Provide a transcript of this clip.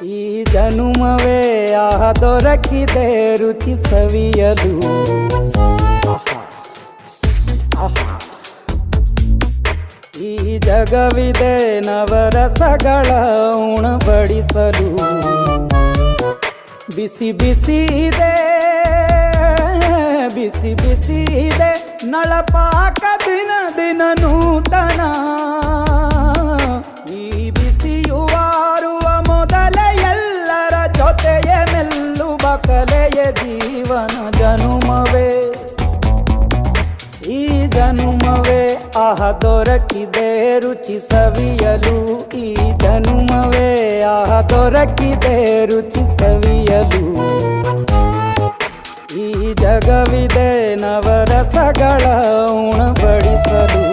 ಈ ಜನುಮವೇ ಆಹ ದೊರಕಿದೆ ರುಚಿ ಸವಿಯಲು. ಈ ಜಗವಿದೆ ನವರಸಗಳ ಉಣಬಡಿಸಲು. ಬಿಸಿ ಬಿಸಿ ಇದೆ, ಬಿಸಿ ಬಿಸಿ ಇದೆ ನಳಪಾಕ ದಿನ ದಿನ ನೂತನ. ಈ ಬಿಸಿಯುವಾರುವ ಮೊದಲೇ ಎಲ್ಲರ ಜೊತೆಯೇ ಮೆಲ್ಲುವ ಕಲೆಯ ಜೀವನ ಜನುಮವೇ. ಈ ಜನುಮವೇ ಆಹ ದೊರಕಿದೆ ರುಚಿ ಸವಿಯಲು. ಈ ಜನುಮವೇ ಆಹ ದೊರಕಿದೆ ರುಚಿ ಸವಿಯಲು. ಈ ಜಗವಿದೆ ನವರಸಗಳ ಉಣಬಡಿಸಲು.